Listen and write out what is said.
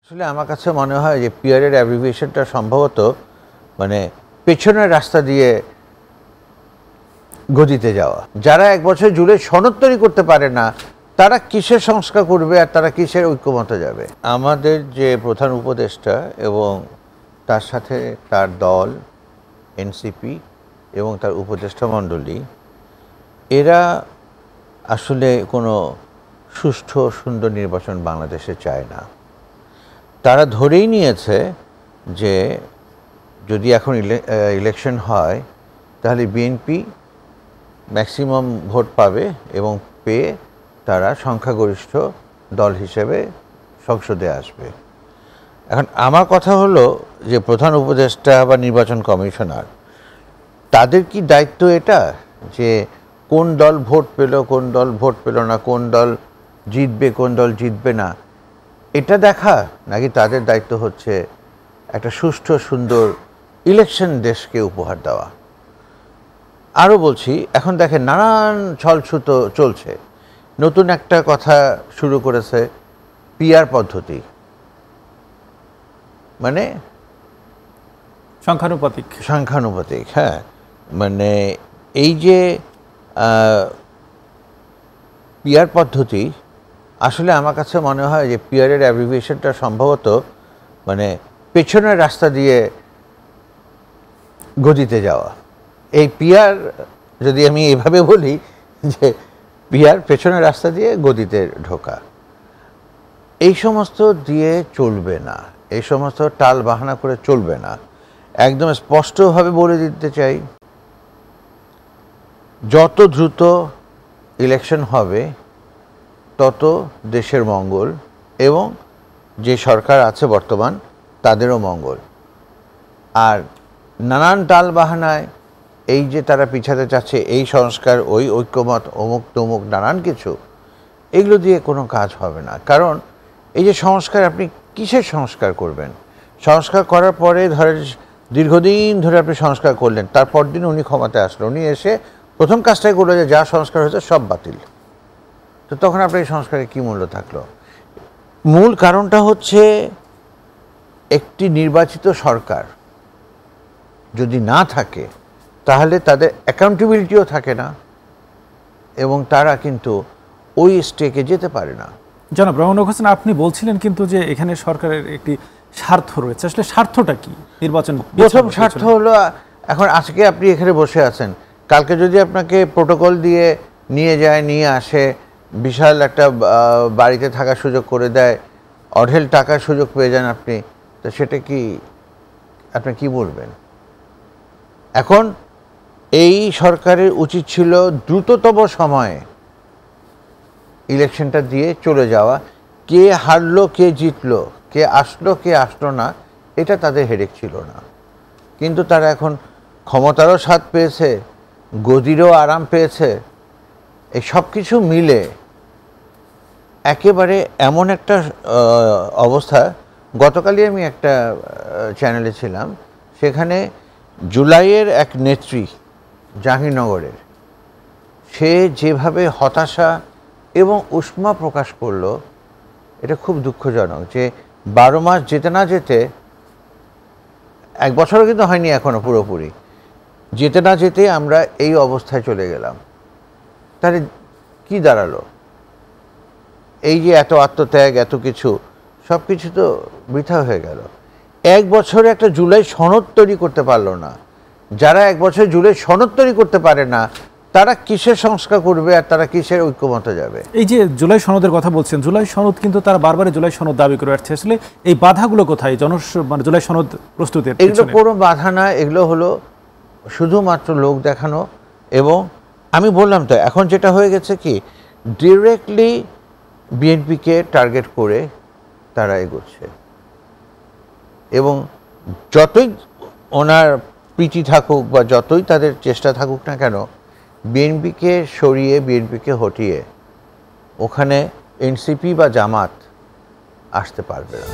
আসলে আমার কাছে মনে হয় যে পিয়ারের অ্যাব্রিভিয়েশনটা সম্ভবত মানে পেছনের রাস্তা দিয়ে গদিতে যাওয়া। যারা এক বছর জুড়ে সনদ তৈরি করতে পারে না তারা কিসের সংস্কার করবে আর তারা কিসের ঐক্যমতে যাবে? আমাদের যে প্রধান উপদেষ্টা এবং তার সাথে তার দল এনসিপি এবং তার উপদেষ্টা মণ্ডলী এরা আসলে কোনো সুষ্ঠু সুন্দর নির্বাচন বাংলাদেশে চায় না। তারা ধরেই নিয়েছে যে যদি এখন ইলেকশন হয় তাহলে বিএনপি ম্যাক্সিমাম ভোট পাবে এবং পেয়ে তারা সংখ্যাগরিষ্ঠ দল হিসেবে সংসদে আসবে। এখন আমার কথা হলো যে প্রধান উপদেষ্টা বা নির্বাচন কমিশনার তাদের কি দায়িত্ব এটা যে কোন দল ভোট পেল কোন দল ভোট পেল না, কোন দল জিতবে কোন দল জিতবে না এটা দেখা, নাকি তাদের দায়িত্ব হচ্ছে একটা সুষ্ঠু সুন্দর ইলেকশন দেশকে উপহার দেওয়া? আরও বলছি, এখন দেখেন নানান ছলছুতো চলছে। নতুন একটা কথা শুরু করেছে পিআর পদ্ধতি, মানে সংখ্যানুপাতিক। হ্যাঁ, মানে এই যে পিআর পদ্ধতি, আসলে আমার কাছে মনে হয় যে পিআরের অ্যাব্রিভিয়েশনটা সম্ভবত মানে পেছনের রাস্তা দিয়ে গদিতে যাওয়া। এই পিআর যদি আমি এইভাবে বলি যে পিআর পেছনের রাস্তা দিয়ে গদিতে ঢোকা, এই সমস্ত দিয়ে চলবে না, এই সমস্ত টাল বাহানা করে চলবে না। একদম স্পষ্টভাবে বলে দিতে চাই, যত দ্রুত ইলেকশন হবে তত দেশের মঙ্গল এবং যে সরকার আছে বর্তমান তাদেরও মঙ্গল। আর নানান টাল বাহানায় এই যে তারা পিছাতে চাচ্ছে এই সংস্কার ওই ঐক্যমত অমুক তমুক নানান কিছু, এগুলো দিয়ে কোনো কাজ হবে না। কারণ এই যে সংস্কার, আপনি কিসের সংস্কার করবেন? সংস্কার করার পরে ধরেন দীর্ঘদিন ধরে আপনি সংস্কার করলেন, তারপর দিন উনি ক্ষমতায় আসলো, উনি এসে প্রথম কাজটাই করলো যে যা সংস্কার হয়েছে সব বাতিল। তো তখন আপনার এই সংস্কারের কী মূল্য থাকলো? মূল কারণটা হচ্ছে একটি নির্বাচিত সরকার যদি না থাকে তাহলে তাদের অ্যাকাউন্টেবিলিটিও থাকে না এবং তারা কিন্তু ওই স্টেকে যেতে পারে না। জনাব রওনক হোসেন, আপনি বলছিলেন কিন্তু যে এখানে সরকারের একটি স্বার্থ রয়েছে। আসলে স্বার্থটা কি? নির্বাচন প্রথম স্বার্থ হলো, এখন আজকে আপনি এখানে বসে আছেন, কালকে যদি আপনাকে প্রোটোকল দিয়ে নিয়ে যায়, নিয়ে আসে, বিশাল একটা বাড়িতে থাকার সুযোগ করে দেয়, অঢেল টাকার সুযোগ পেয়ে যান আপনি, তো সেটা কি আপনি কি বলবেন? এখন এই সরকারের উচিত ছিল দ্রুততম সময়ে ইলেকশনটা দিয়ে চলে যাওয়া। কে হারলো কে জিতলো, কে আসলো কে আসলো না, এটা তাদের হেডেক ছিল না। কিন্তু তারা এখন ক্ষমতারও স্বাদ পেয়েছে, গদিরও আরাম পেয়েছে, এই সব কিছু মিলে একেবারে এমন একটা অবস্থা। গতকালই আমি একটা চ্যানেলে ছিলাম, সেখানে জুলাইয়ের এক নেত্রী জাহাঙ্গীরনগরের, সে যেভাবে হতাশা এবং উষ্মা প্রকাশ করলো, এটা খুব দুঃখজনক যে 12 মাস যেতে না যেতে, 1 বছরও কিন্তু হয়নি এখনো পুরোপুরি, যেতে না যেতে আমরা এই অবস্থায় চলে গেলাম। তাহলে কি দাঁড়ালো? এই যে এত আত্মত্যাগ, এত কিছু, সব কিছু তো বৃথা হয়ে গেল। 1 বছরে একটা জুলাই সনদ তৈরি করতে পারলো না। যারা 1 বছর জুলাই সনদ তৈরি করতে পারে না তারা কিসের সংস্কার করবে আর তারা কিসের ঐক্যমতে যাবে? এই যে জুলাই সনদের কথা বলছেন, জুলাই সনদ কিন্তু তারা বারবার জুলাই সনদ দাবি করে আসছে। আসলে এই বাধাগুলো কোথায় মানে জুলাই সনদ প্রস্তুতের? এগুলো কোনো বাধা না, এগুলো হলো শুধুমাত্র লোক দেখানো। এবং আমি বললাম তো, এখন যেটা হয়ে গেছে কি, ডিরেক্টলি বিএনপিকে টার্গেট করে তারা এগোচ্ছে এবং যতই ওনার প্রীতি থাকুক বা যতই তাদের চেষ্টা থাকুক না কেন, বিএনপিকে সরিয়ে বিএনপিকে হটিয়ে ওখানে এনসিপি বা জামাত আসতে পারবে না।